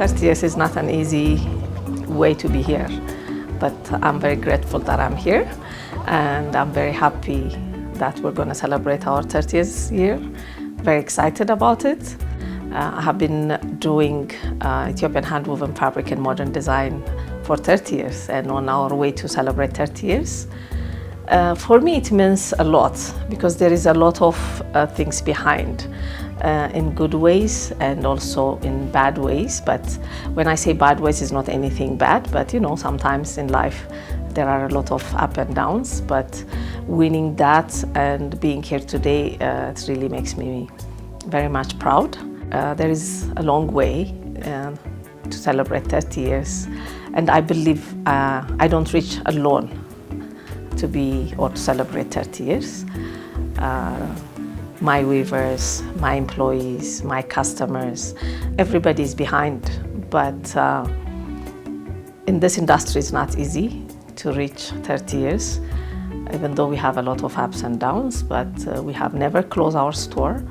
30 years is not an easy way to be here, but I'm very grateful that I'm here, and I'm very happy that we're going to celebrate our 30th year. Very excited about it. I have been doing Ethiopian hand-woven fabric and modern design for 30 years, and on our way to celebrate 30 years. For me, it means a lot because there is a lot of things behind. In good ways and also in bad ways. But when I say bad ways, it's not anything bad, but you know, sometimes in life there are a lot of up and downs, but winning that and being here today, it really makes me very much proud. There is a long way to celebrate 30 years, and I believe I don't reach alone to be or to celebrate 30 years. My weavers, my employees, my customers, everybody's behind. But in this industry, it's not easy to reach 30 years, even though we have a lot of ups and downs, but we have never closed our store.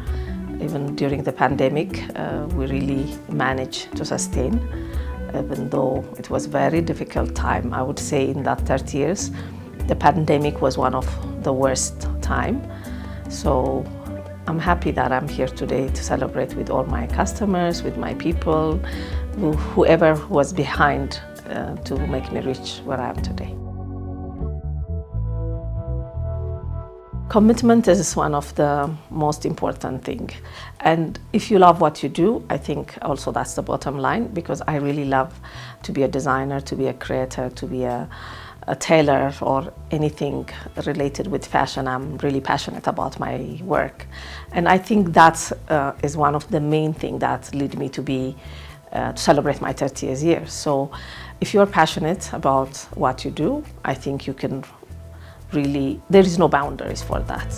Even during the pandemic, we really managed to sustain, even though it was a very difficult time. I would say in that 30 years, the pandemic was one of the worst time. So I'm happy that I'm here today to celebrate with all my customers, with my people, whoever was behind to make me reach where I am today. Commitment is one of the most important things. And if you love what you do, I think also that's the bottom line, because I really love to be a designer, to be a creator, to be a tailor or anything related with fashion. I'm really passionate about my work. And I think that is one of the main things that lead me to be to celebrate my 30th year. So if you're passionate about what you do, I think you can really, there is no boundaries for that.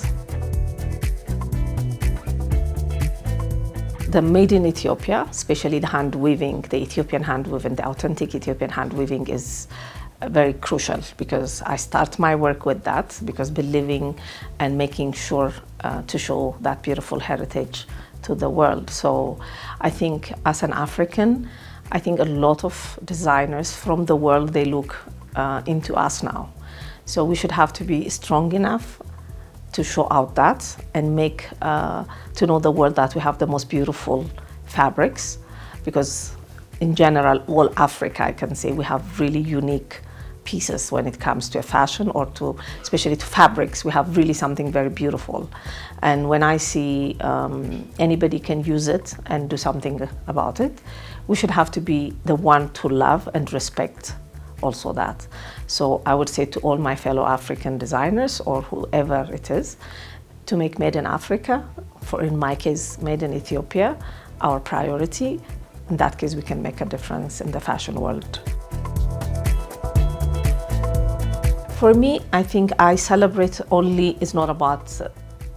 The made in Ethiopia, especially the hand weaving, the Ethiopian hand weaving, the authentic Ethiopian hand weaving is very crucial, because I start my work with that, because believing and making sure to show that beautiful heritage to the world. So I think as an African, I think a lot of designers from the world, they look into us now. So we should have to be strong enough to show out that and make to know the world that we have the most beautiful fabrics, because in general, all Africa, I can say we have really unique pieces when it comes to fashion, or to especially to fabrics. We have really something very beautiful, and when I see anybody can use it and do something about it, we should have to be the one to love and respect also that. So I would say to all my fellow African designers, or whoever it is, to make made in Africa, for in my case made in Ethiopia, our priority. In that case, we can make a difference in the fashion world. For me, I think I celebrate only, it's not about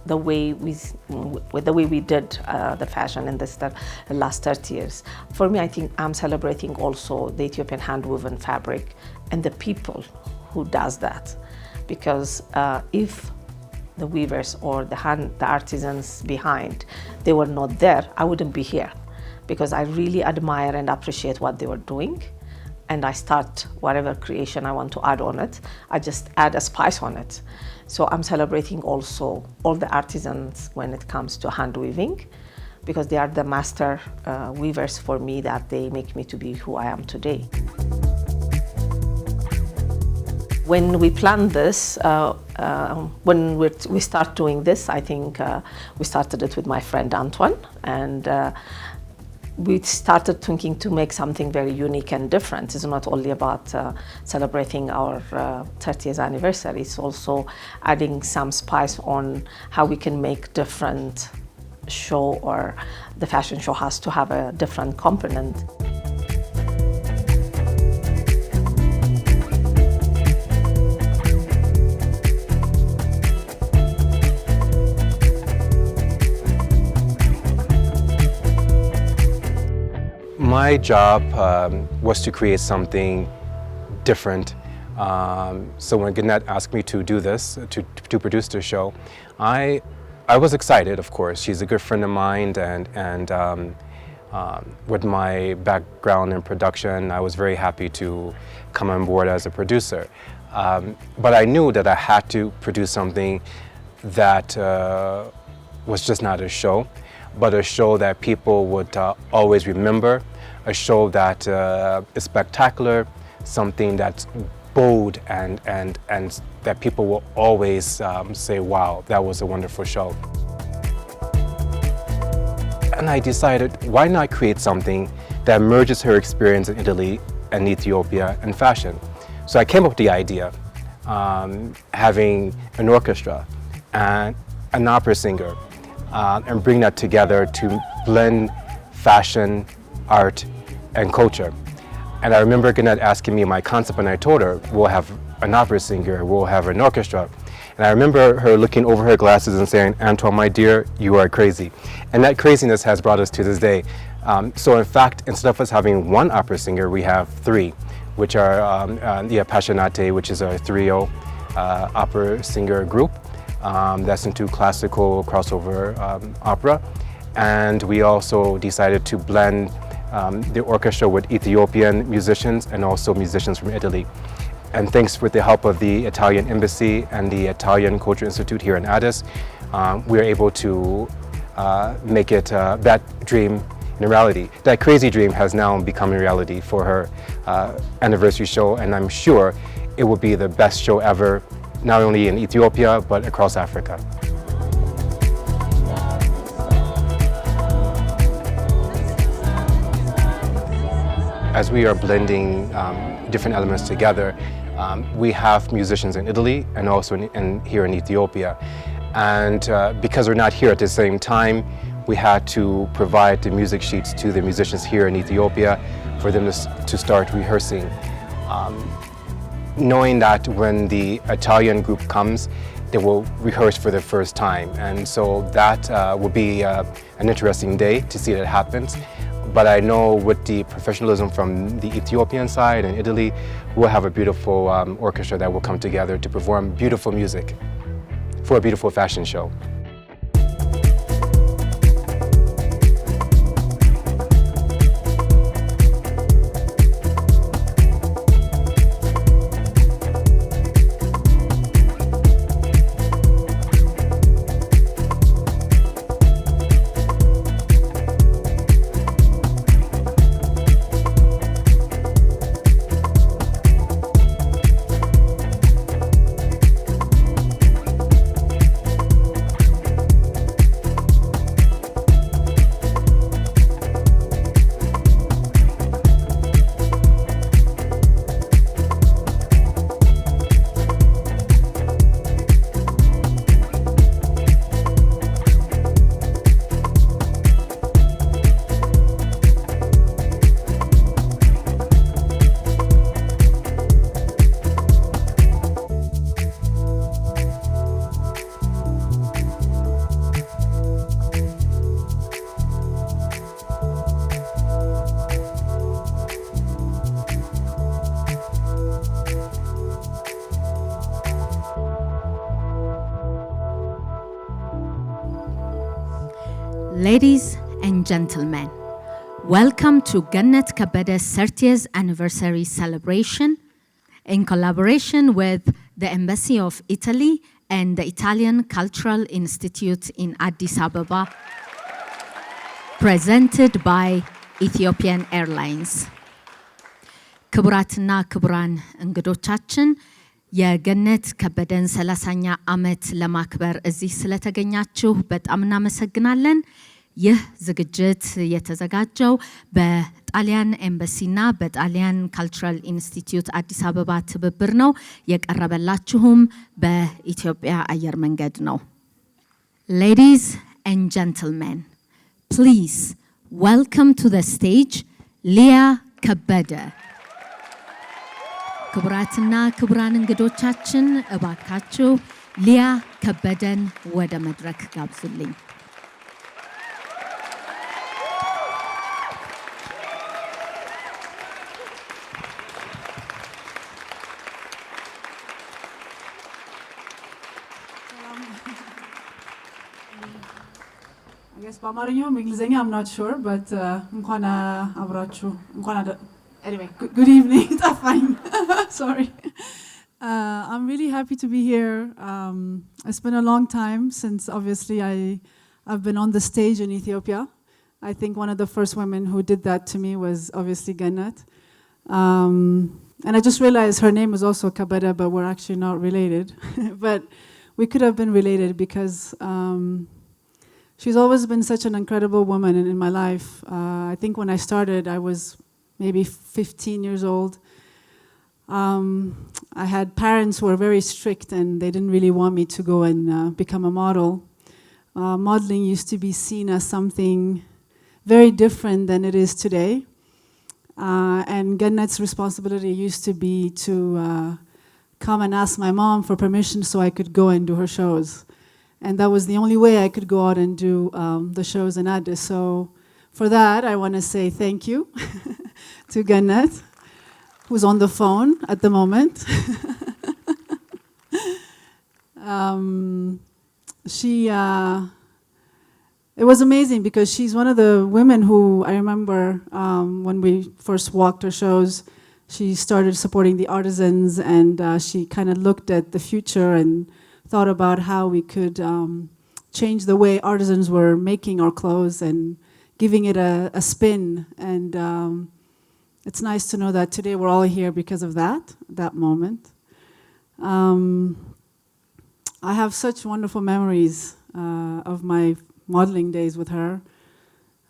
the way we did the fashion in the last 30 years. For me, I think I'm celebrating also the Ethiopian hand-woven fabric and the people who does that. Because if the weavers or the artisans behind, they were not there, I wouldn't be here. Because I really admire and appreciate what they were doing. And I start whatever creation I want to add on it, I just add a spice on it. So I'm celebrating also all the artisans when it comes to hand weaving, because they are the master weavers for me, that they make me to be who I am today. When we planned this, when we start doing this, I think we started it with my friend Antoine, and we started thinking to make something very unique and different. It's not only about celebrating our 30th anniversary, it's also adding some spice on how we can make different show, or the fashion show has to have a different component. My job was to create something different. So when Genet asked me to do this, to produce the show, I was excited, of course. She's a good friend of mine, and with my background in production, I was very happy to come on board as a producer. But I knew that I had to produce something that was just not a show, but a show that people would always remember, a show that is spectacular, something that's bold, and that people will always say, wow, that was a wonderful show. And I decided, why not create something that merges her experience in Italy and Ethiopia and fashion? So I came up with the idea, having an orchestra and an opera singer, and bring that together to blend fashion, art, and culture. And I remember Genet asking me my concept, and I told her, we'll have an opera singer, we'll have an orchestra. And I remember her looking over her glasses and saying, Antoine, my dear, you are crazy. And that craziness has brought us to this day. So in fact, instead of us having one opera singer, we have three, which are the Appassionante, which is a trio opera singer group. That's into classical crossover opera. And we also decided to blend the orchestra with Ethiopian musicians and also musicians from Italy. And thanks with the help of the Italian Embassy and the Italian Culture Institute here in Addis, we are able to make it that dream in reality. That crazy dream has now become a reality for her anniversary show, and I'm sure it will be the best show ever, not only in Ethiopia, but across Africa. As we are blending different elements together, we have musicians in Italy and also here in Ethiopia. And because we're not here at the same time, we had to provide the music sheets to the musicians here in Ethiopia for them to start rehearsing. Knowing that when the Italian group comes, they will rehearse for the first time. And so that will be an interesting day to see that happens. But I know with the professionalism from the Ethiopian side and Italy, we'll have a beautiful orchestra that will come together to perform beautiful music for a beautiful fashion show. Ladies and gentlemen, welcome to Genet Kebede's 30th anniversary celebration in collaboration with the Embassy of Italy and the Italian Cultural Institute in Addis Ababa, presented by Ethiopian Airlines. ክቡራትና ክቡራን እንግዶቻችን የገነት ከበደን 30ኛ ዓመት ለማክበር እዚህ ስለተገኛችሁ በጣም እናመሰግናለን። ይህ ዝግጅት የተዘጋጀው በጣሊያን ኤምባሲና በጣሊያን ካልቸራል ኢንስቲትዩት አዲስ አበባ ትብብር ነው። የቀረበላችሁም በኢትዮጵያ አየር መንገድ ነው። Ladies and gentlemen, please welcome to the stage Liya Kebede. ክቡራትና ክቡራን እንግዶቻችን እባካችሁ ሊያ ከበደን ወደ መድረክ ጋብዙልኝ። I guess በአማርኛውም እንግሊዘኛ I'm not sure, but እንኳን አብራችሁ anyway, good evening. Sorry. I'm really happy to be here. It's been a long time since obviously I've been on the stage in Ethiopia. I think one of the first women who did that to me was obviously Genet. And I just realized her name is also Kebede, but we're actually not related. But we could have been related because she's always been such an incredible woman in my life. I think when I started, I was maybe 15 years old. I had parents who were very strict and they didn't really want me to go and become a model. Modeling used to be seen as something very different than it is today. And Genet's responsibility used to be to come and ask my mom for permission so I could go and do her shows. And that was the only way I could go out and do the shows in Addis. So for that, I want to say thank you to Genet, who's on the phone at the moment. It was amazing because she's one of the women who I remember when we first walked her shows, she started supporting the artisans and she kind of looked at the future and thought about how we could change the way artisans were making our clothes and giving it a spin. And it's nice to know that today we're all here because of that moment. I have such wonderful memories of my modeling days with her.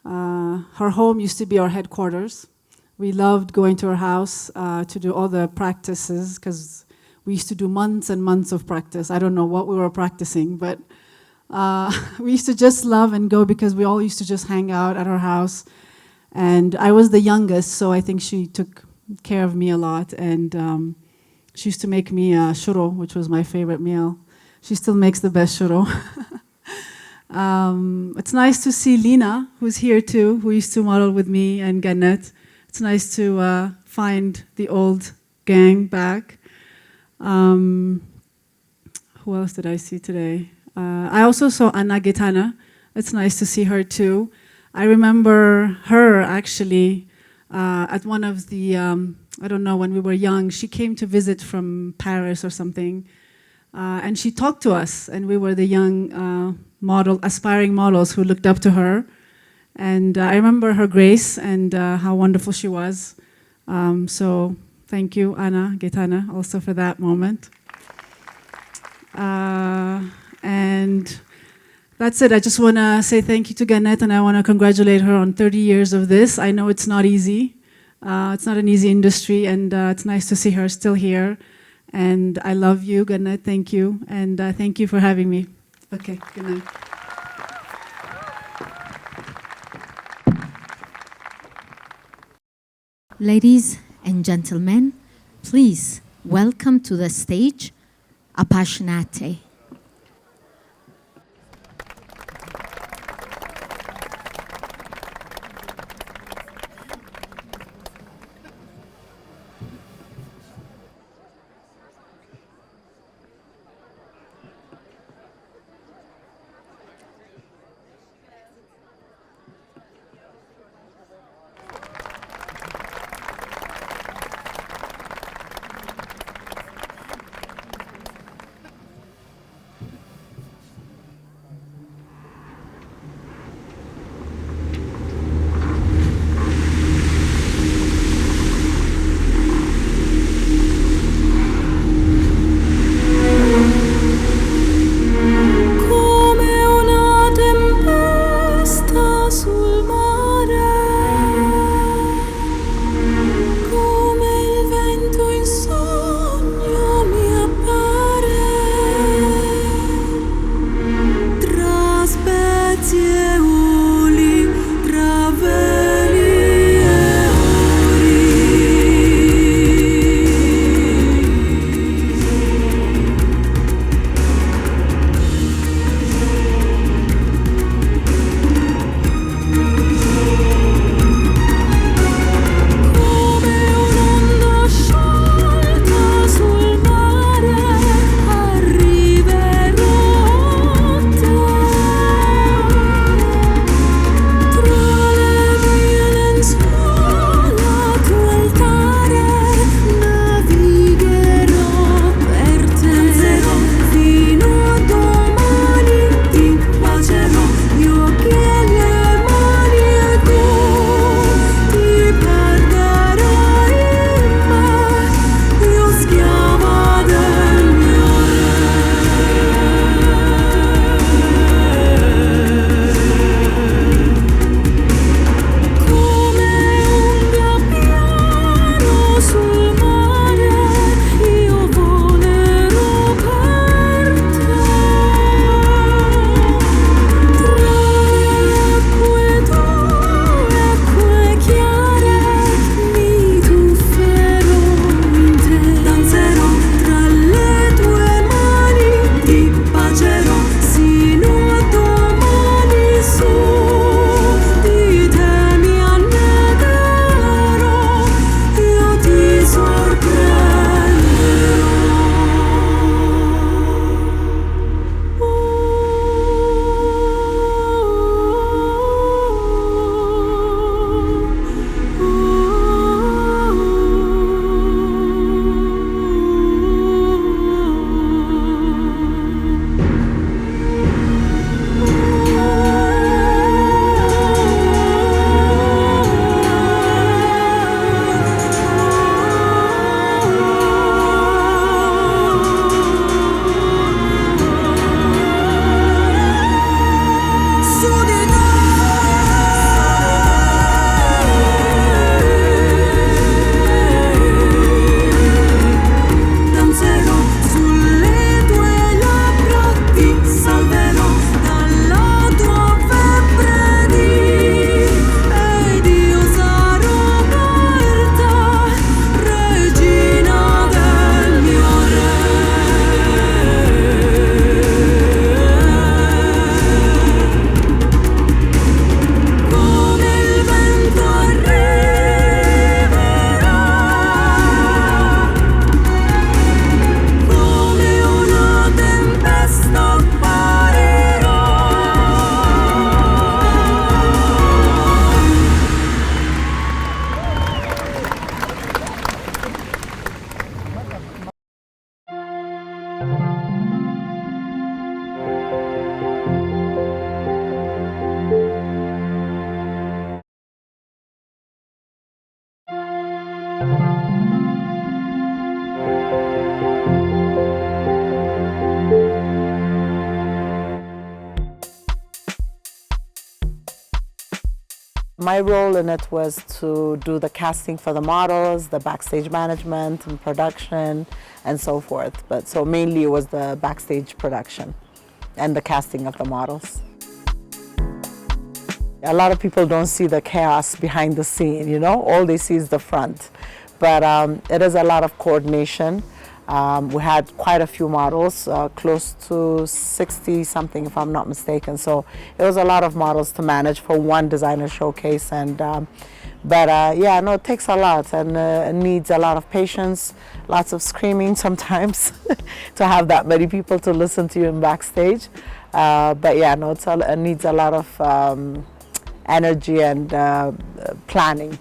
Her home used to be our headquarters. We loved going to her house to do all the practices because we used to do months and months of practice. I don't know what we were practicing, but we used to just love and go because we all used to just hang out at her house. And I was the youngest, so I think she took care of me a lot. And she used to make me shuro, which was my favorite meal. She still makes the best shuro. It's nice to see Lina, who's here too, who used to model with me and Genet. It's nice to find the old gang back. Who else did I see today? I also saw Anna Getana. It's nice to see her too. I remember her actually at one of the, I don't know, when we were young, she came to visit from Paris or something. And she talked to us, and we were the young aspiring models who looked up to her. And I remember her grace and how wonderful she was. So thank you, Anna Getana, also for that moment. And that's it. I just want to say thank you to Genet, and I want to congratulate her on 30 years of this. I know it's not easy. It's not an easy industry, and it's nice to see her still here. And I love you, Genet. Thank you. And thank you for having me. Okay, good night. Ladies and gentlemen, please welcome to the stage Appassionante. My role in it was to do the casting for the models, the backstage management and production, and so forth. But so mainly it was the backstage production and the casting of the models. A lot of people don't see the chaos behind the scene, you know, all they see is the front. But it is a lot of coordination. We had quite a few models, close to 60 something if I'm not mistaken. So it was a lot of models to manage for one designer showcase. And yeah, no, it takes a lot and it needs a lot of patience, lots of screaming sometimes to have that many people to listen to you in backstage. But yeah, no, it needs a lot of energy and planning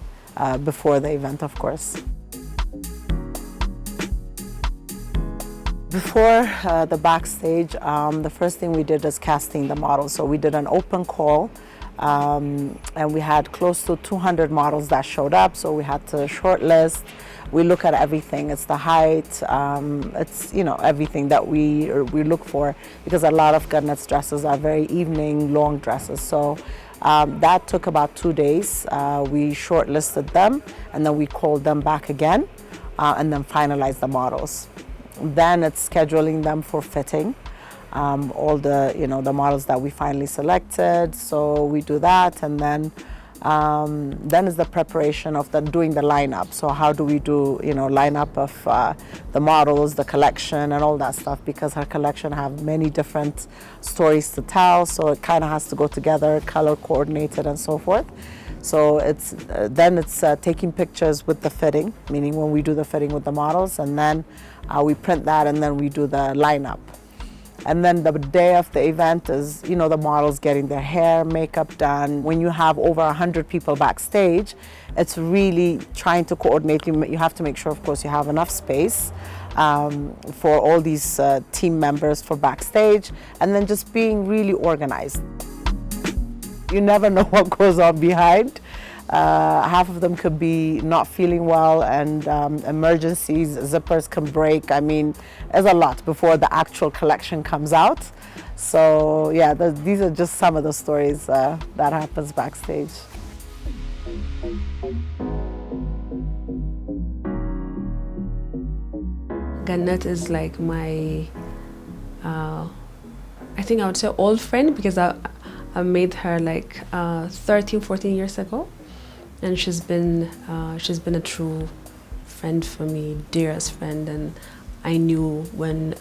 before the event, of course. Before the backstage, the first thing we did is casting the models. So we did an open call, and we had close to 200 models that showed up. So we had to shortlist. We look at everything. It's the height. It's, you know, everything that we look for, because a lot of Genet's dresses are very evening long dresses. So that took about 2 days. We shortlisted them, and then we called them back again, and then finalized the models. Then it's scheduling them for fitting, all the, you know, the models that we finally selected. So we do that, and then is the preparation of doing the lineup. So how do we do, you know, lineup of the models, the collection, and all that stuff, because her collection have many different stories to tell. So it kind of has to go together, color coordinated, and so forth. So it's taking pictures with the fitting, meaning when we do the fitting with the models, and then we print that, and then we do the lineup. And then the day of the event is, you know, the models getting their hair, makeup done. When you have over 100 people backstage, it's really trying to coordinate. You have to make sure, of course, you have enough space for all these team members for backstage, and then just being really organized. You never know what goes on behind. Half of them could be not feeling well, and emergencies, zippers can break. I mean, there's a lot before the actual collection comes out. So yeah, these are just some of the stories that happens backstage. Genet is like my, I think I would say old friend, because I made her like 13, 14 years ago. And she's been a true friend for me, dearest friend. And I knew when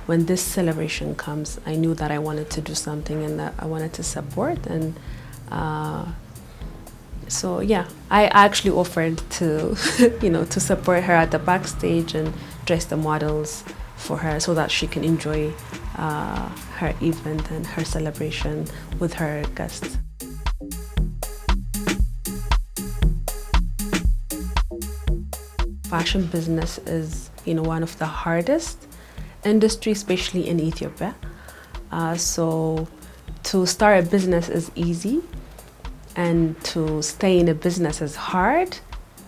this celebration comes, I knew that I wanted to do something and that I wanted to support. And so yeah, I actually offered to, you know, to support her at the backstage and dress the models for her so that she can enjoy her event and her celebration with her guests. Fashion business is, you know, one of the hardest industry, especially in Ethiopia. So to start a business is easy, and to stay in a business is hard,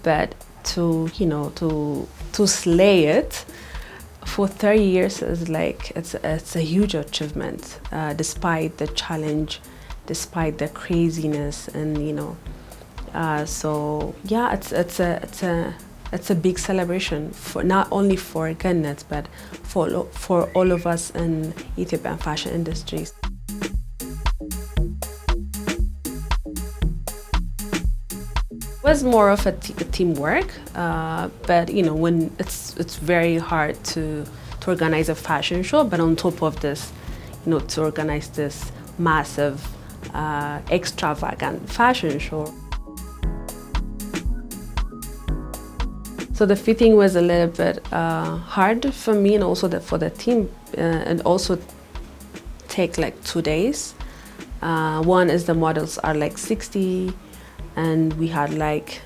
but to, you know, to slay it for 30 years is like, it's a huge achievement, despite the challenge, despite the craziness, and you know, so yeah, it's a big celebration for not only for Genet, but for all of us in Ethiopian fashion industries. It was more of a teamwork, but you know, when it's very hard to organize a fashion show, but on top of this, you know, to organize this massive, extravagant fashion show. So the fitting was a little bit hard for me, and also for the team, and also take like 2 days. One is the models are like 60, and we had like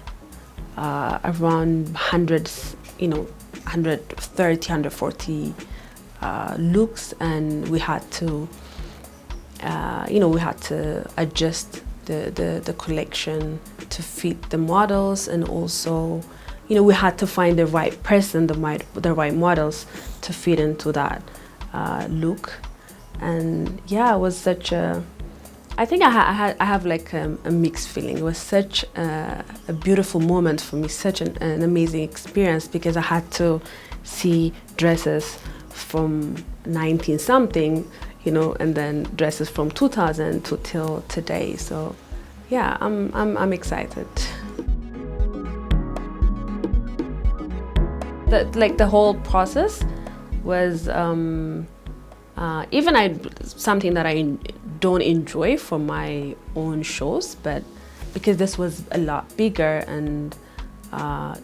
around 100, you know, 130, 140 looks, and we had to, you know, we had to adjust the collection to to fit the models, and also, you know, we had to find the right person, the right models to fit into that look. And yeah, it was such a, I think I have like a mixed feeling. It was such a beautiful moment for me, such an amazing experience, because I had to see dresses from 19 something, you know, and then dresses from 2000 to till today. So yeah, I'm excited. The whole process was something that I don't enjoy for my own shows, but because this was a lot bigger, and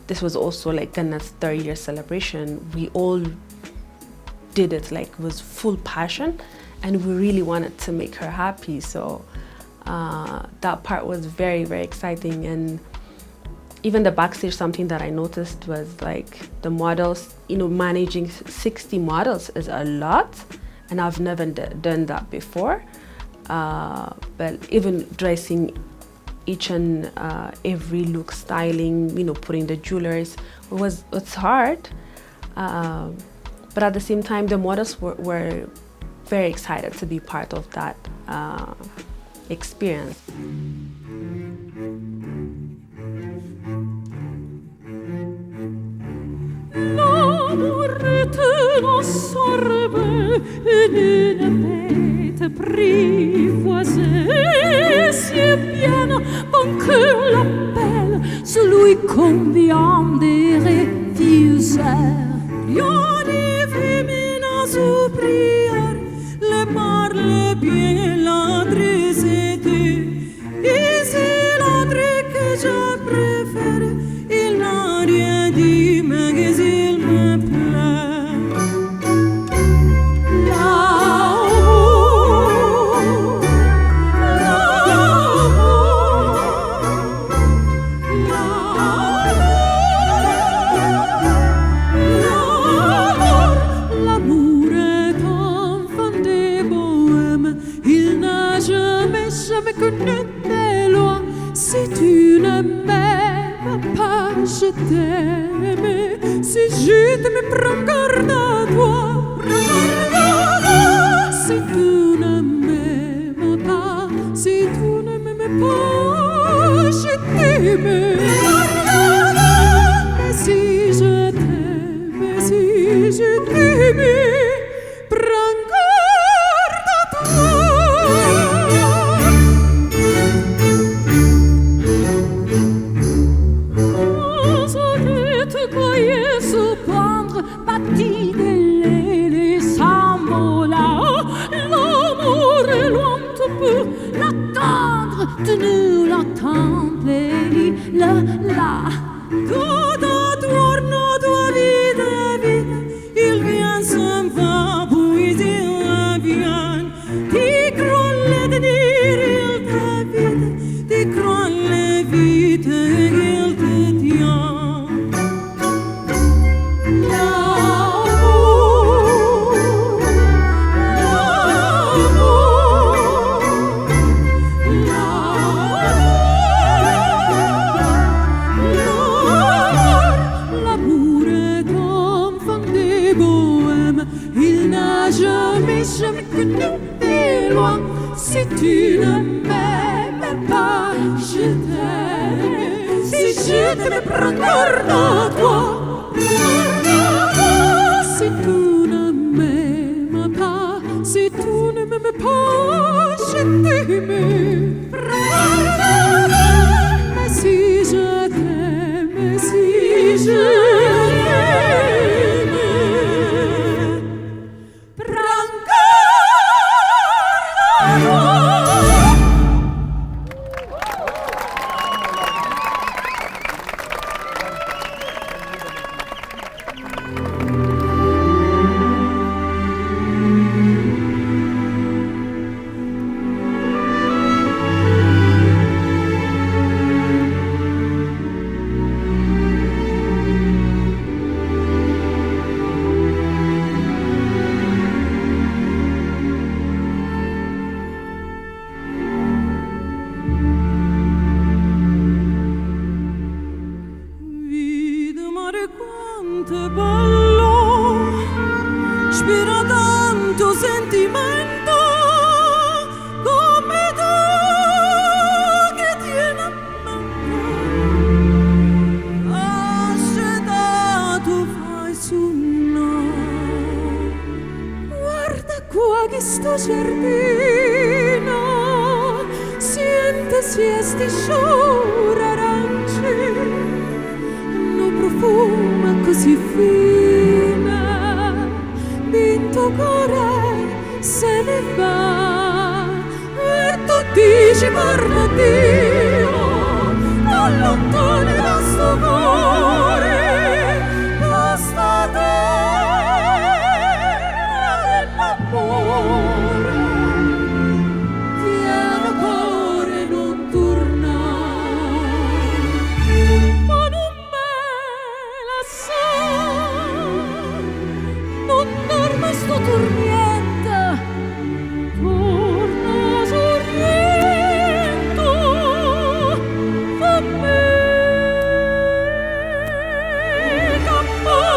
this was also like Genet's 30-year celebration, we all did it like with full passion, and we really wanted to make her happy. So that part was very, very exciting. And even the backstage, something that I noticed was like the models, you know, managing 60 models is a lot, and I've never done that before. But even dressing each and every look, styling, you know, putting the jewelries, it's hard. But at the same time, the models were very excited to be part of that experience. L'amour te l'absorbe une bête apprivoisée, si bien bon que l'appelle celui qu'on vient de refuser. Rien divine à supplier, le parle bien l'adresse tu. Ici l'adresse que je préfère, il n'a rien dit, mais il me plaît. L'amour est enfant des bohèmes, il n'a jamais connu tes lois. Si tu ne m'aimes pas, je t'aime. Si je t'aime, prends garde à toi. Si tu ne m'aimes pas, si tu ne m'aimes pas, je t'aime. Mais si je t'aime, si je t'aime, prends garde à toi. Les sambola, l'amour est loin, tu peux l'attendre, tu ne l'attends plus, la. Todo torno tua vita, il vient s'en va, puis il vient. Ti crolle de dire il t'habite, ti crolle vite, il te tient. Jamais connu tes lois. Si tu ne m'aimes pas, je t'aime. Si je t'aime, prends garde à toi. Si tu ne m'aimes pas, si tu ne m'aimes pas, je t'aime. Mais si je t'aime, si je t'aime, sentimento come tu che tieni a mente. Asceta tu fai su no. Guarda qua che sto cervino, siente sti sciore arance, no profuma così fine, vinto cuore se ne va. E tu dici guarda Dio, non lontano da sto cuore, questa terra dell'amore. Tieno cuore non tornare, ma non me la sa, non dormo sto torniente, torna sorriento, fammi campare.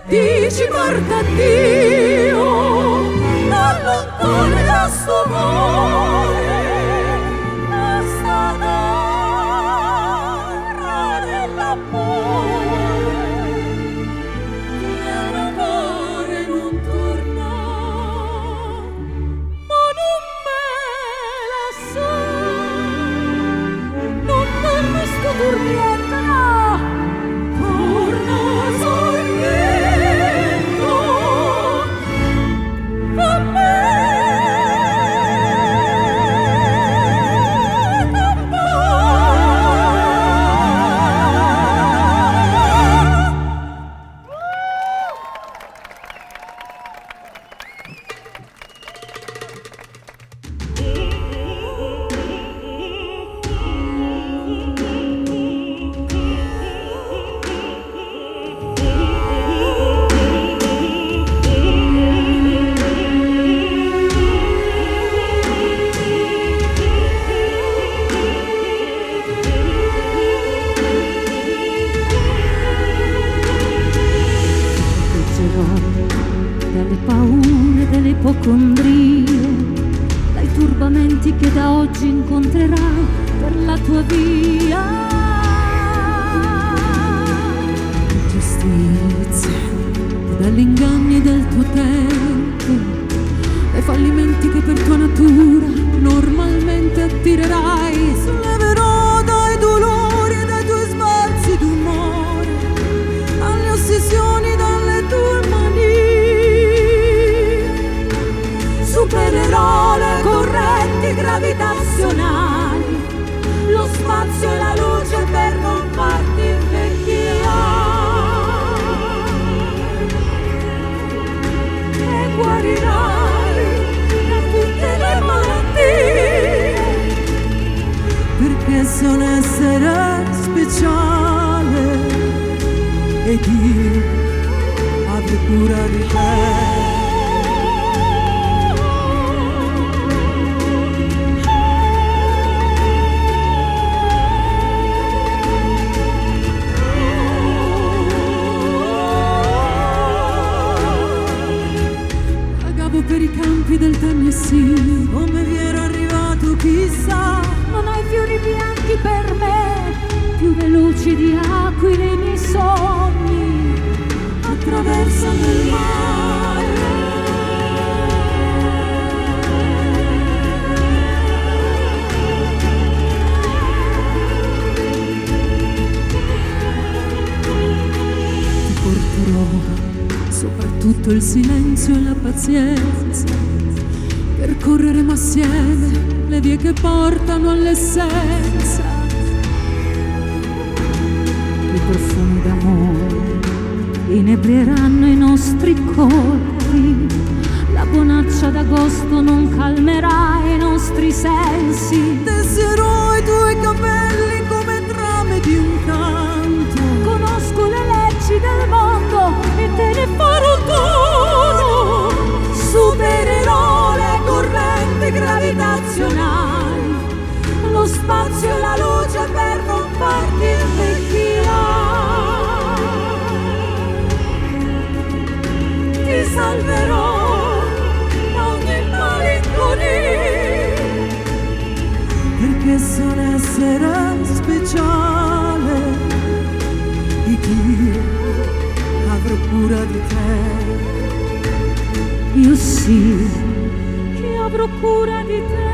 Dici guarda Dio, non lontano da sto cuore, questa terra dell'amore. Tieno cuore non torna, ma non me la sa, non dormo sto dormiente, no, torna sorriendo, fammi dalle paure, dalle ipocondrie, dai turbamenti che da oggi incontrerai per la tua via. Giustizia, dagli inganni del tuo tempo, dai fallimenti che per tua natura normalmente attirerai. Solleverò dai dolori e dai tuoi sbalzi d'umore, alle ossessioni dalle tue mani. Supererò le correnti gravitazionali, lo spazio e la luce per non farti invecchiare. E guarirai da tutte le malattie, perché sei un essere speciale e Dio avrà cura di te. Per i campi del Tennessee, come vi era arrivato chissà. Non hai fiori bianchi per me, più veloci di aquile i miei sogni attraversano il mare. Ti porterò soprattutto il silenzio e la pazienza, percorreremo assieme le vie che portano all'essenza. I profumi d'amore inebrieranno i nostri corpi, la bonaccia d'agosto non calmerà i nostri sensi. Tesserò i tuoi capelli come trame di un canto, conosco le leggi del mondo e te ne farò dono. Supererò le correnti gravitazionali, lo spazio e la luce per non farti invecchiare. Ti salverò da ogni malinconia, perché sei un essere speciale. Io avrò cura di te. Io sì, che avrò cura di te.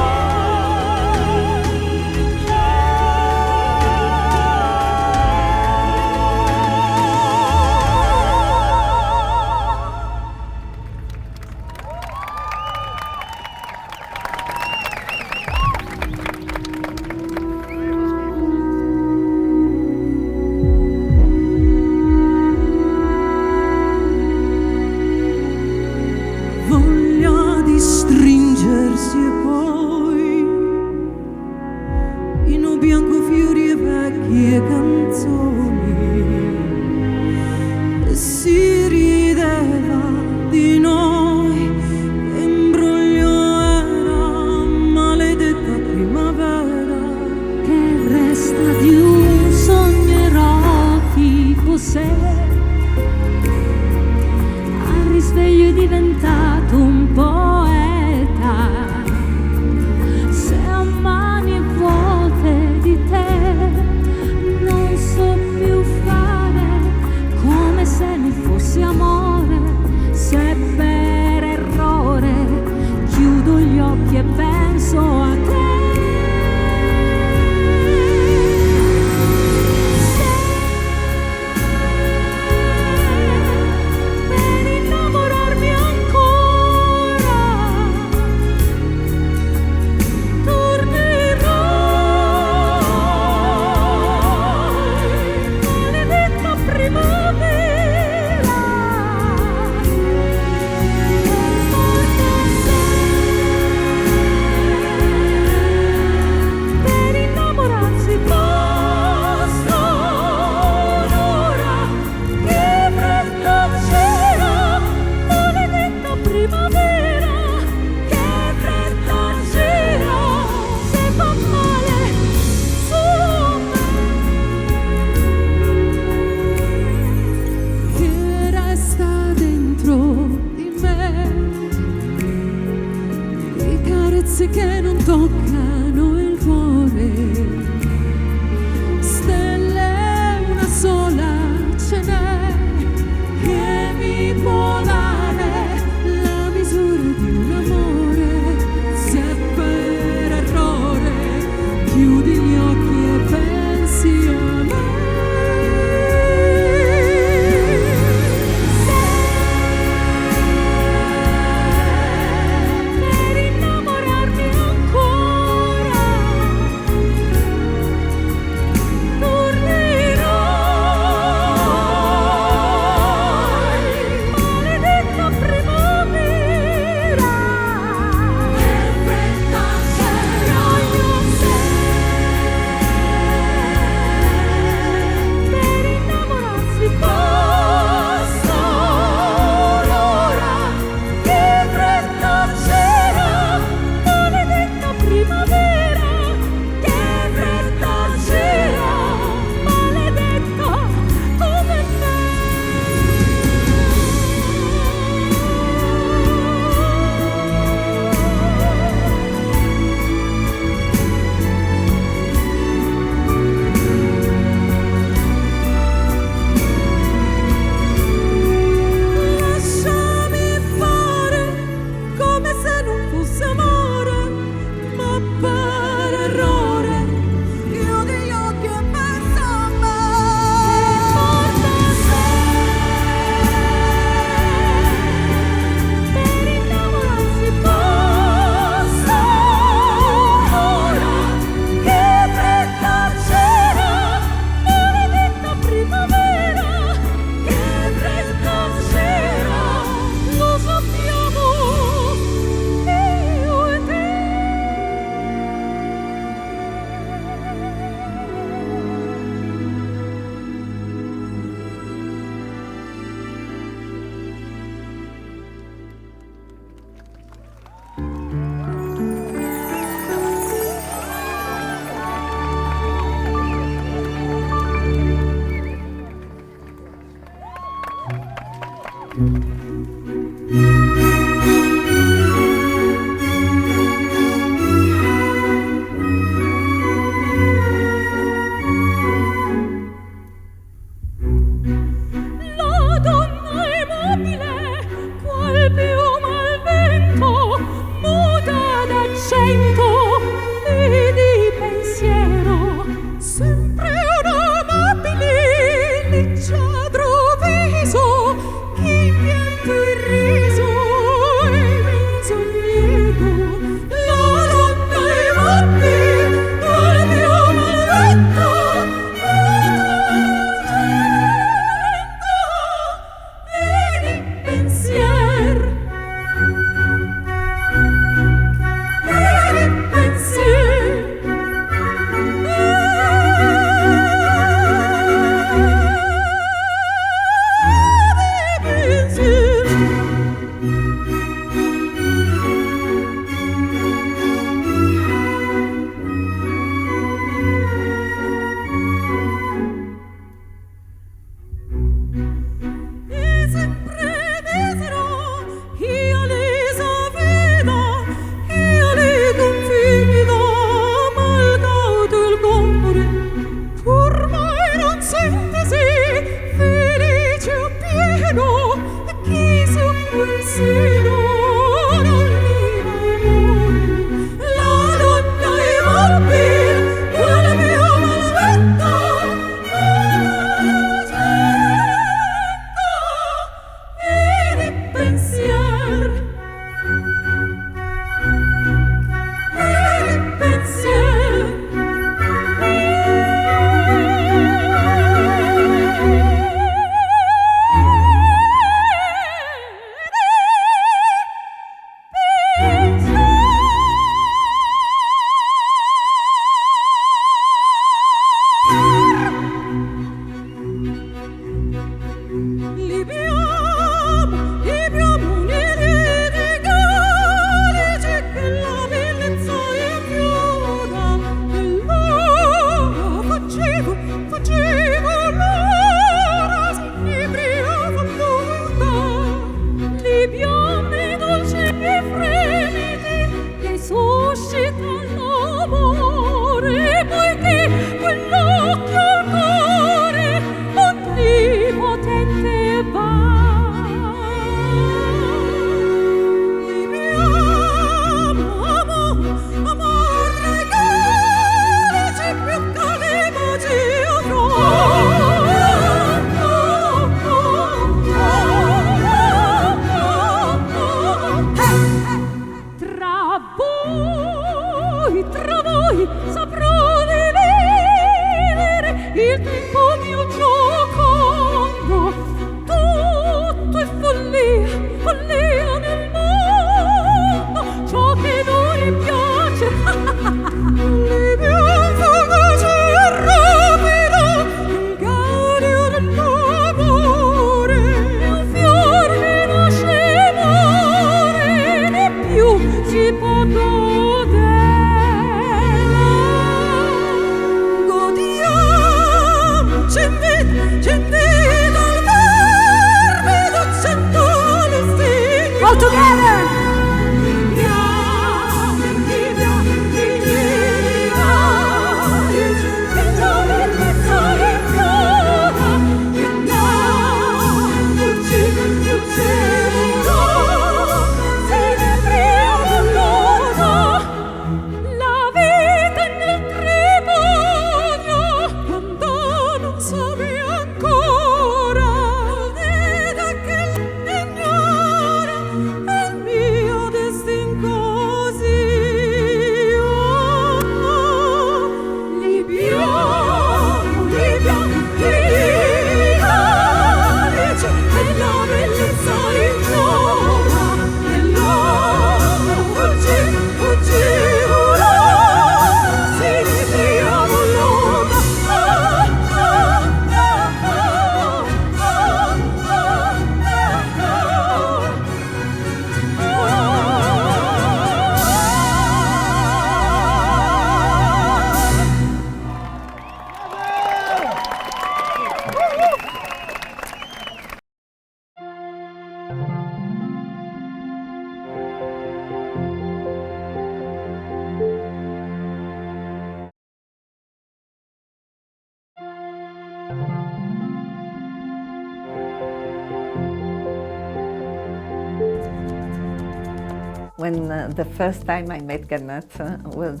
When the first time I met Genet was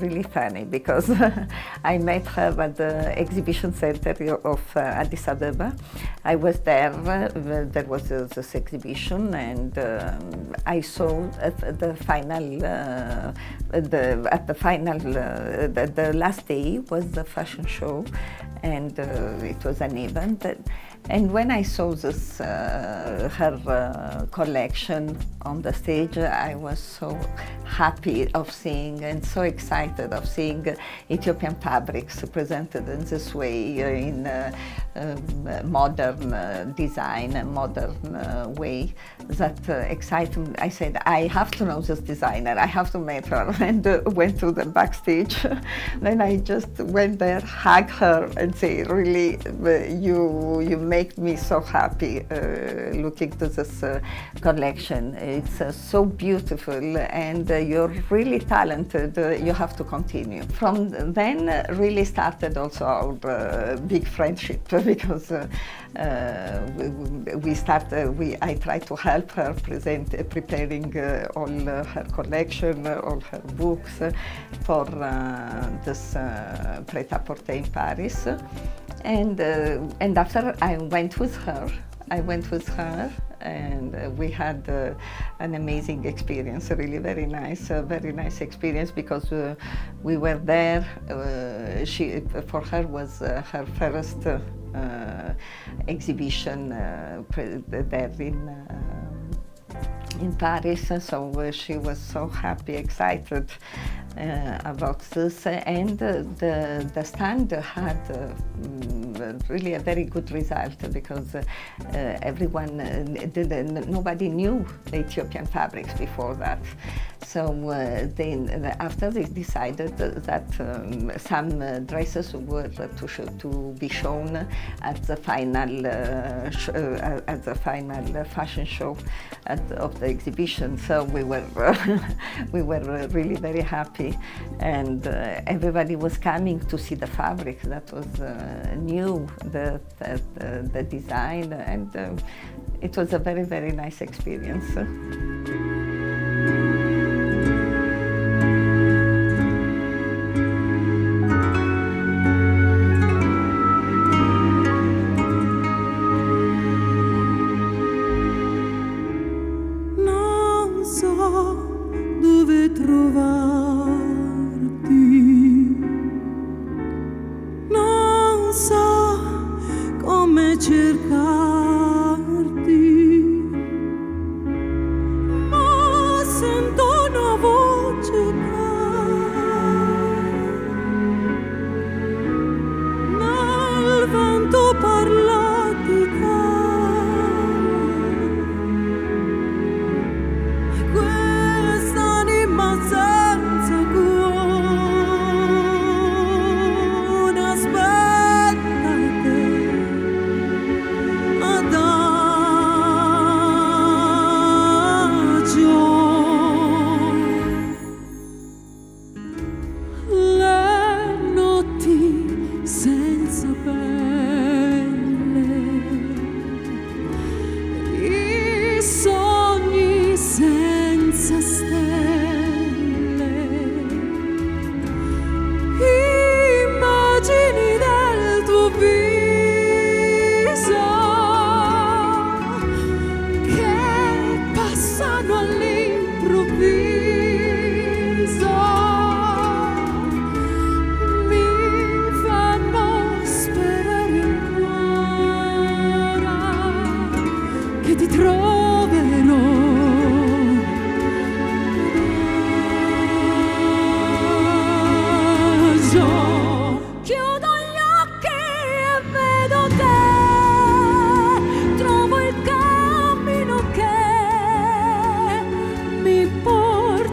really funny because I met her at the exhibition center of Addis Ababa. I was there, there was this exhibition, and I saw the last day was the fashion show, and it was an event. And when I saw this, her collection on the stage, I was so happy of seeing and so excited of seeing Ethiopian fabrics presented in this way, in modern design, a modern way that excited me. I said, I have to know this designer, I have to meet her, and went to the backstage. Then I just went there, hugged her, and say, really, you make me so happy looking to this collection. It's so beautiful, and you're really talented. You have to continue. From then, really started also our big friendship, because I tried to help her preparing all her collection, all her books for this Pret-a-Porter in Paris. And after I went with her, and we had an amazing experience, really very nice experience, because we were there. For her was her first exhibition there in Paris, so she was so happy, excited about this, and the stand had really a very good result, because nobody knew the Ethiopian fabrics before that. So after they decided that some dresses were to be shown at the final fashion show of the exhibition. So we were really very happy, and everybody was coming to see the fabric that was new, the design, and it was a very, very nice experience. Por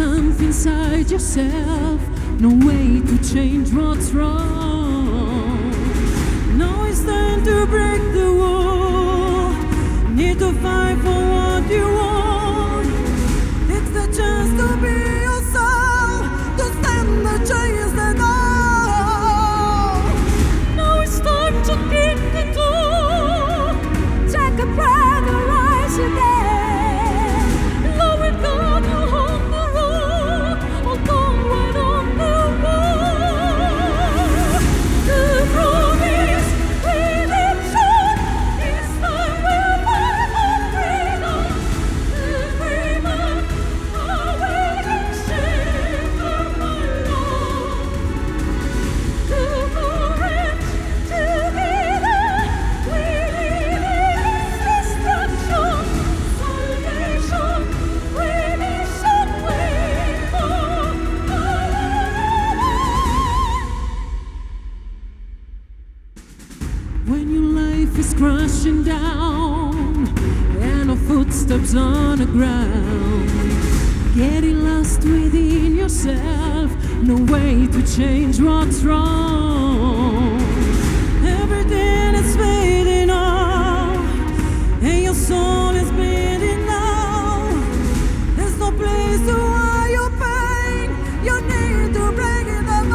something inside yourself, no way to change what's wrong. Now it's time to break the wall. Need to fight for what you want. It's the chance to be yourself, to stand the chance that all. Now it's time to kick the door. Take a breath and rise again. Love with God, you hold the road, or go right on the wall. The road is redemption. It's time we'll fight for freedom. The dreamer, awaken, shiver my love. The courage, together, we live in destruction. Salvation, redemption, wait for when your life is crashing down and no footsteps on the ground, getting lost within yourself, no way to change what's wrong. Everything is fading off and your soul is bleeding now. There's no place to hide your pain. You need to break it apart.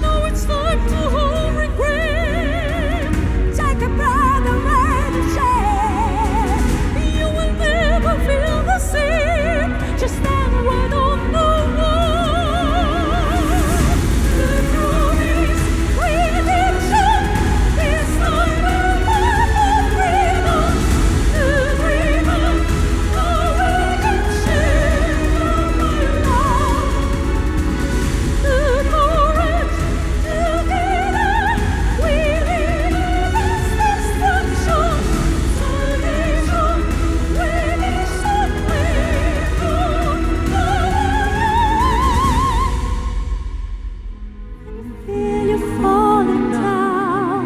Now it's time to hold regret. Take a breath and let it share. You will never feel the same. Just stand right on the wall. The truth is redemption. This time we'll fight for freedom. The dreamer, awaken, shiver my love. The courage, together, we live against destruction. Salvation, redemption, wait for feel you falling down,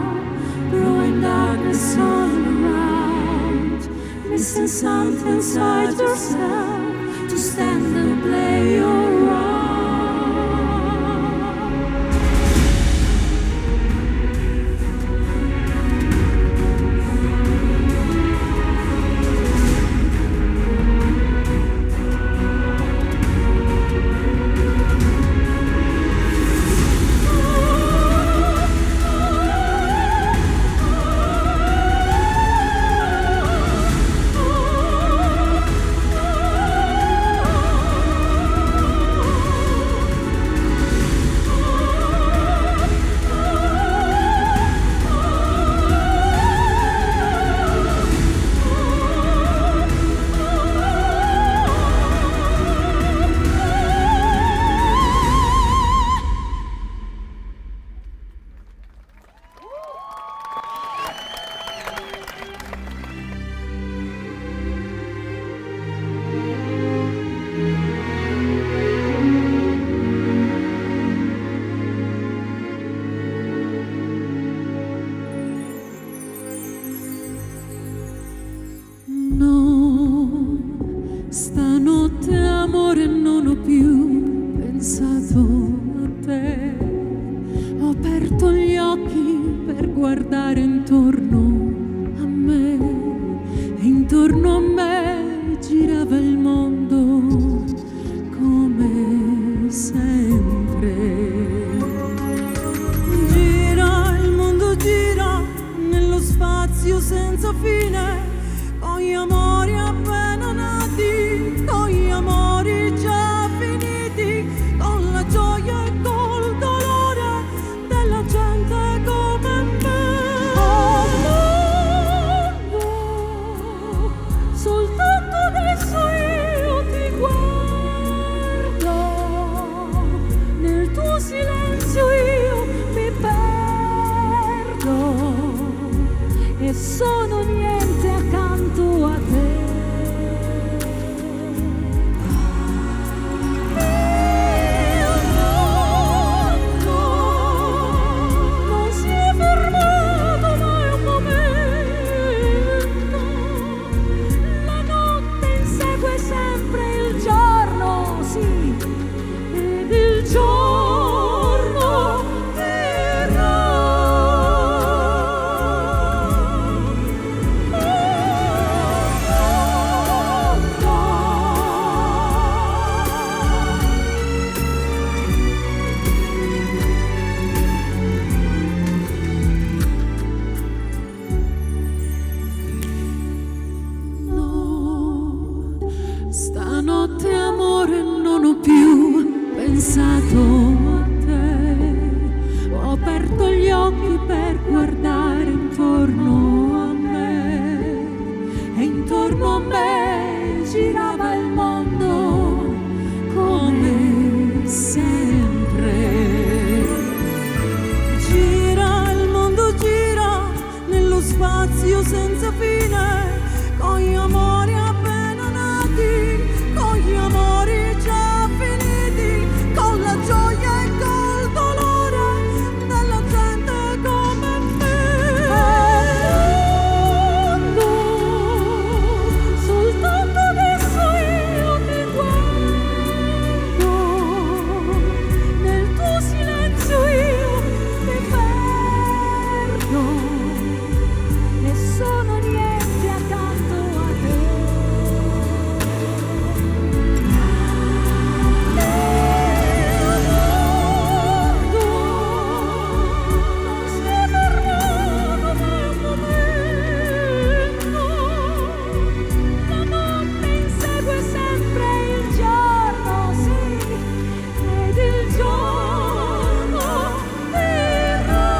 growing darkness all around, missing something inside yourself, to stand and play your role. No, stanotte amore non ho più pensato a te. Ho aperto gli occhi per guardare intorno a me e intorno a me girava il mondo come sempre. Gira, il mondo gira nello spazio senza fine, con gli amori appena nati, con gli amori già finiti, con la gioia e col dolore della gente come me. Stanotte amore non ho più pensato a te, ho aperto gli occhi per guardare intorno a me e intorno a me girava il mondo come sempre. Gira, il mondo gira nello spazio senza fine, con gli amori appena nati, con gli amori già finiti, con la gioia e col dolore della gente come me. Mondo, soltanto adesso io ti guardo, nel tuo silenzio io mi perdo e sono niente accanto a te. Non si è fermato mai un momento, la notte insegue sempre il giorno, sì, ed il giorno verrà.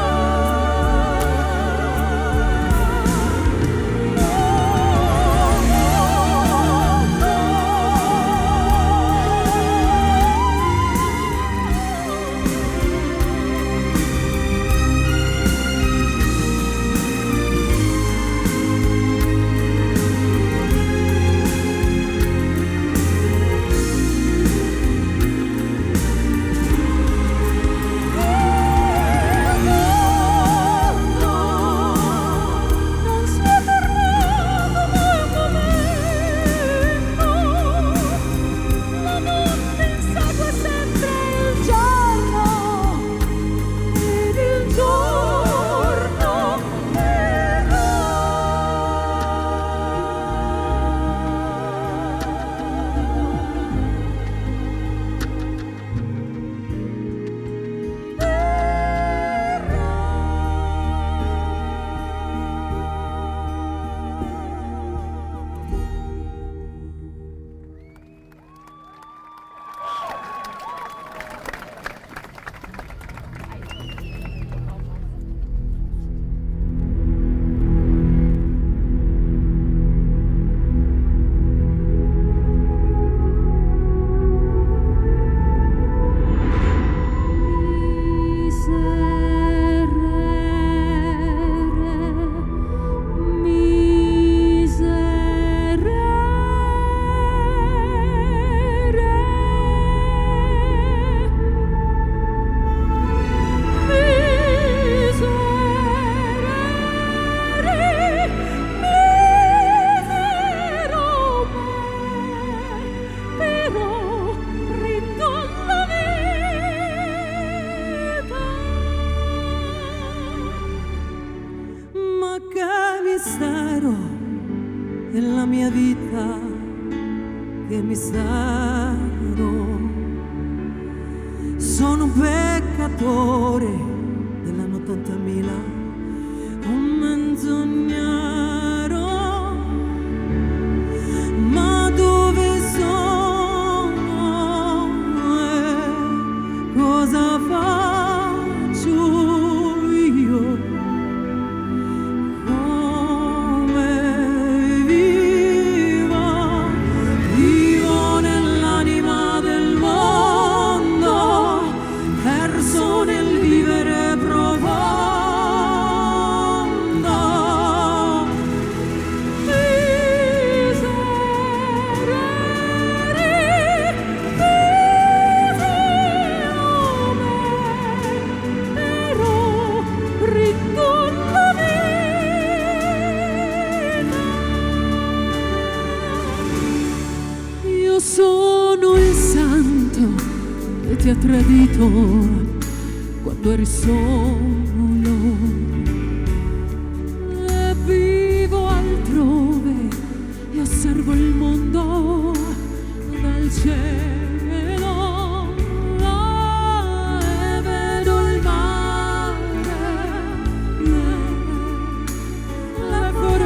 Non si è fermato mai un momento, la notte insegue sempre il giorno ed il giorno verrà. Però rindo alla vita. Ma che mistero è la mia vita, che mistero. Sono un peccatore dell'anno 80.000, un menzognero. Ma dove sono e cosa faccio io? Come vivo? Vivo nell'anima del mondo, perso nel vivere profondo. Io sono il santo che ti ha tradito quando eri solo, e vivo altrove e osservo il mondo dal cielo, e vedo il mare, le foreste.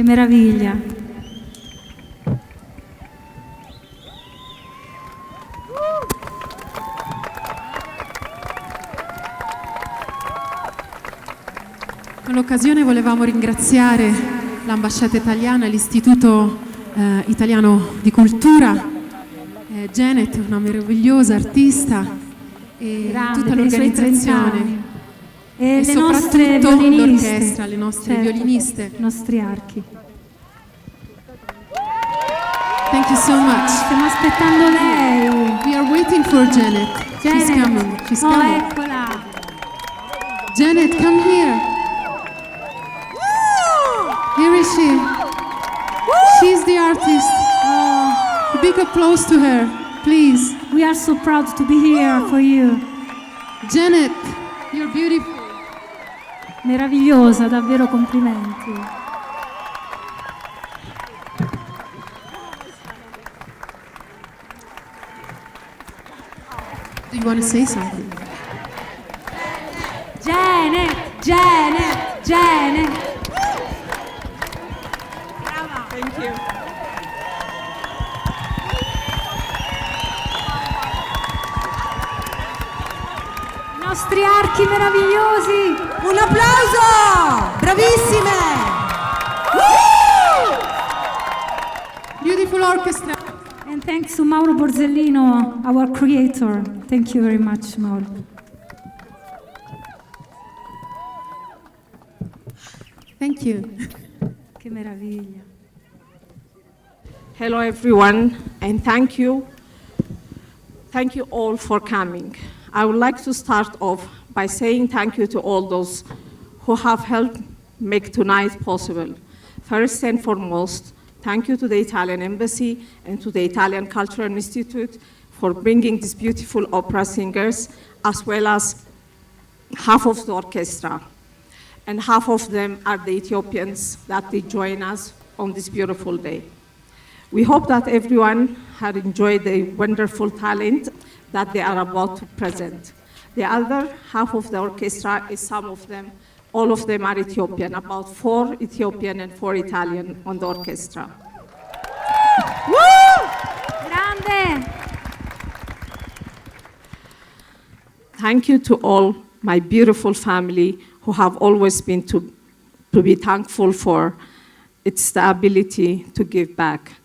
Che meraviglia. Con l'occasione volevamo ringraziare l'ambasciata italiana e l'Istituto Italiano di Cultura, Genet, una meravigliosa artista, e Grande, tutta per i suoi 30 l'organizzazione. anni. E le nostre soprattutto violiniste. l'orchestra, le nostre Certo, violiniste. I nostri archi. Thank you so much. Stiamo aspettando lei. We are waiting for Genet. She's Genet. coming. She's Oh, coming. eccola. Genet, come here. Here is she. She's the artist. A big applause to her, please. We are so proud to be here for you. Genet, you're beautiful. Meravigliosa, davvero complimenti. Do you want to say something? Genet, Genet, Genet. Thank you. I nostri archi meravigliosi. Un applauso! Bravissime! Beautiful orchestra. And thanks to Mauro Borzellino, our creator. Thank you very much, Mauro. Thank you. Che meraviglia. Hello everyone, and thank you. Thank you all for coming. I would like to start off by saying thank you to all those who have helped make tonight possible. First and foremost, thank you to the Italian Embassy and to the Italian Cultural Institute for bringing these beautiful opera singers, as well as half of the orchestra. And half of them are the Ethiopians that they join us on this beautiful day. We hope that everyone had enjoyed the wonderful talent that they are about to present. The other half of the orchestra is some of them, all of them are Ethiopian, about 4 Ethiopian and 4 Italian on the orchestra. Woo! Grande! Thank you to all my beautiful family who have always been to be thankful for its the ability to give back.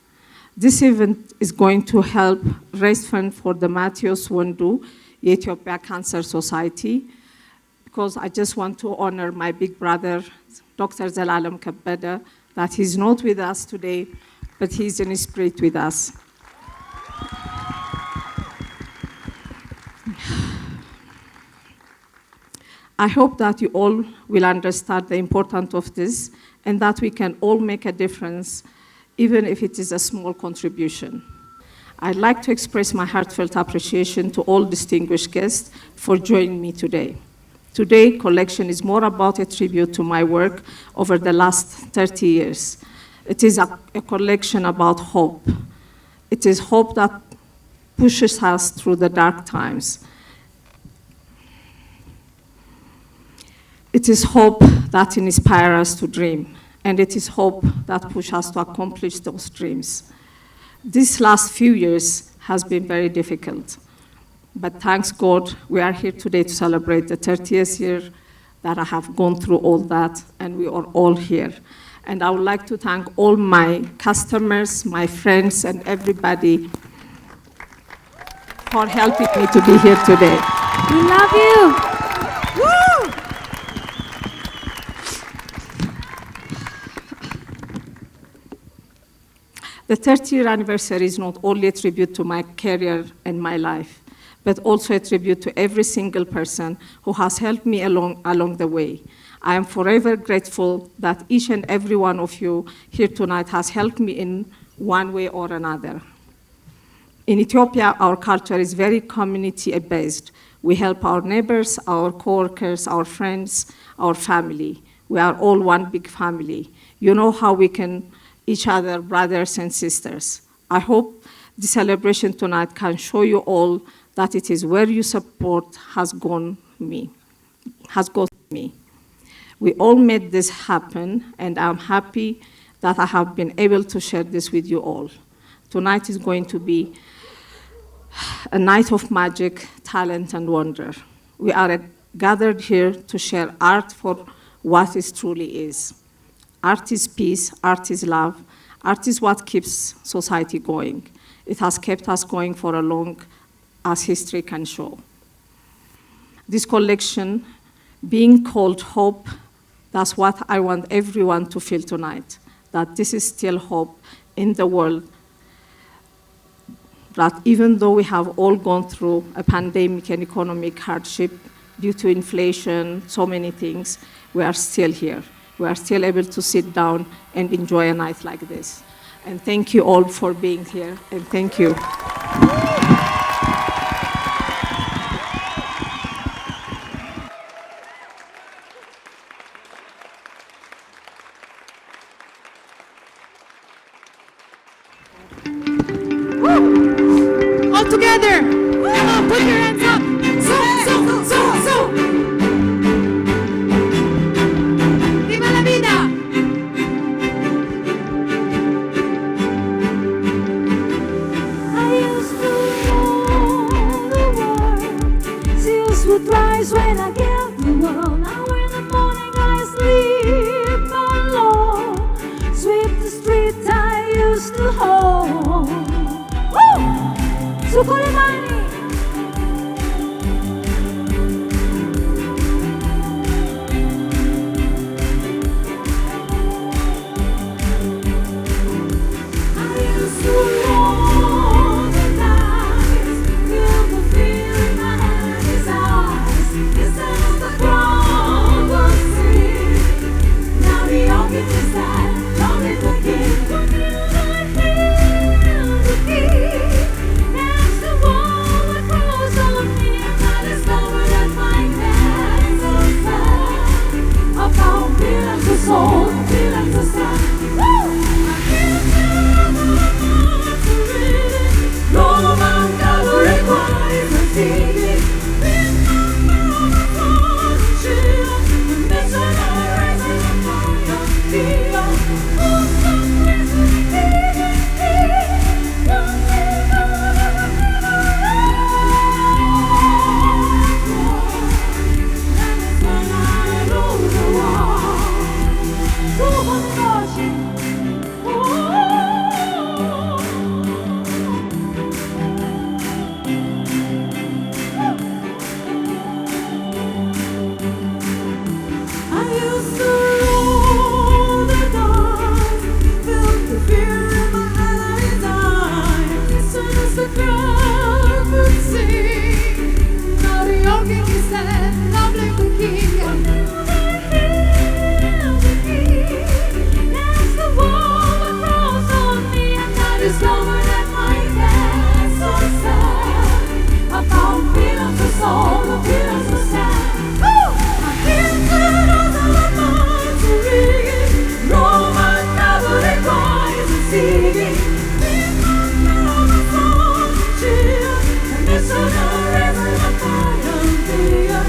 This event is going to help raise funds for the Matthias Wondu Ethiopia Cancer Society, because I just want to honor my big brother, Dr. Liya Kebede, that he's not with us today, but he's in spirit with us. I hope that you all will understand the importance of this and that we can all make a difference, even if it is a small contribution. I'd like to express my heartfelt appreciation to all distinguished guests for joining me today. Today, collection is more about a tribute to my work over the last 30 years. It is a collection about hope. It is hope that pushes us through the dark times. It is hope that inspires us to dream, and it is hope that pushes us to accomplish those dreams. These last few years has been very difficult, but thanks God, we are here today to celebrate the 30th year that I have gone through all that, and we are all here. And I would like to thank all my customers, my friends, and everybody for helping me to be here today. We love you! The 30-year anniversary is not only a tribute to my career and my life, but also a tribute to every single person who has helped me along the way. I am forever grateful that each and every one of you here tonight has helped me in one way or another. In Ethiopia, our culture is very community-based. We help our neighbors, our coworkers, our friends, our family. We are all one big family. You know how we can each other brothers and sisters. I hope the celebration tonight can show you all that it is where your support has gone me. We all made this happen, and I'm happy that I have been able to share this with you all. Tonight is going to be a night of magic, talent, and wonder. We are gathered here to share art for what it truly is. Art is peace, art is love, art is what keeps society going. It has kept us going for as long as history can show. This collection, being called hope, that's what I want everyone to feel tonight, that this is still hope in the world, that even though we have all gone through a pandemic and economic hardship due to inflation, so many things, we are still here. We are still able to sit down and enjoy a night like this. And thank you all for being here, and thank you. All together. Come on, put your hands up. So. Viva la vida. I used to rule the world. Seals would rise when I get the world. Now in the morning I sleep alone. Sweep the streets I used to hold. Su con le mani. I used to roll the dice, feel the fear in my enemy's eyes. Instead of the ground was free. Now the organ is dead, long live the king. The key. Soul, feeling the sun. I feel the no man gathering wise and singing. In my mouth, shield, the missionaries in the fire, feel.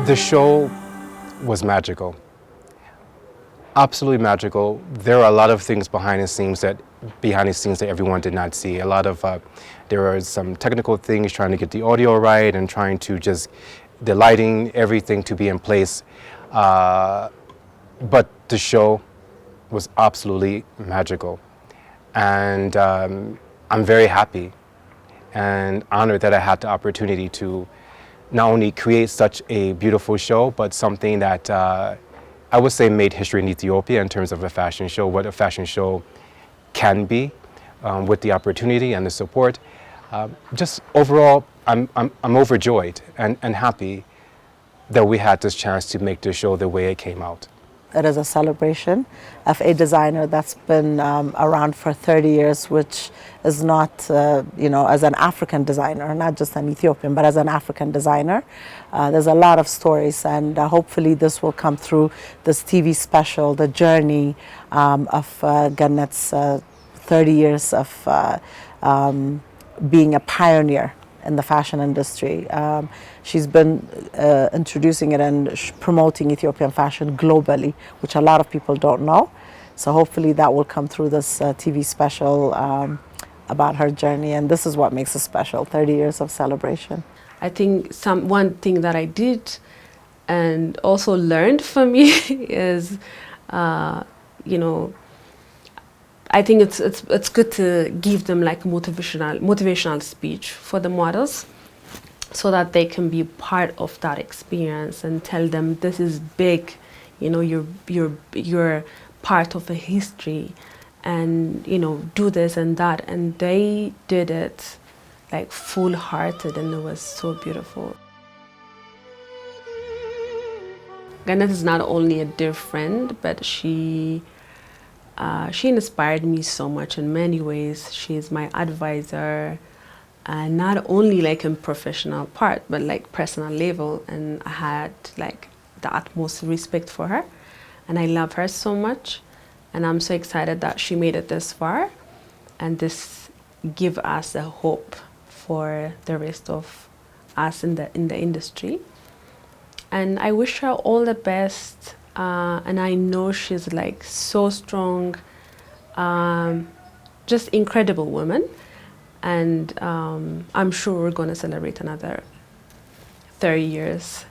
The show was magical, absolutely magical. There are a lot of things behind the scenes that everyone did not see. A lot of there are some technical things trying to get the audio right and trying to just the lighting, everything to be in place. But the show was absolutely magical, and I'm very happy and honored that I had the opportunity to not only create such a beautiful show, but something that I would say made history in Ethiopia in terms of a fashion show, what a fashion show can be, with the opportunity and the support. Just overall, I'm overjoyed and happy that we had this chance to make the show the way it came out. It is a celebration of a designer that's been around for 30 years, which is not, as an African designer, not just an Ethiopian, but as an African designer. There's a lot of stories, and hopefully this will come through this TV special, the journey of Genet's 30 years of being a pioneer in the fashion industry. She's been introducing it and promoting Ethiopian fashion globally, which a lot of people don't know. So hopefully that will come through this TV special about her journey, and this is what makes it special, 30 years of celebration. I think one thing that I did and also learned from me is, I think it's good to give them like motivational speech for the models, so that they can be part of that experience and tell them this is big, you're part of a history, and do this and that, and they did it like full-hearted, and it was so beautiful. Genet is not only a dear friend, but she inspired me so much in many ways. She's my advisor, not only like in professional part, but like personal level, and I had like the utmost respect for her, and I love her so much, and I'm so excited that she made it this far, and this give us a hope for the rest of us in the industry. And I wish her all the best, and I know she's like so strong, just incredible woman, and I'm sure we're going to celebrate another 30 years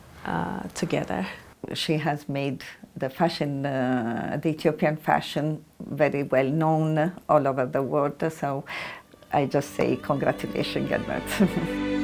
together. She has made the fashion, the Ethiopian fashion, very well known all over the world. So I just say congratulations, Genet.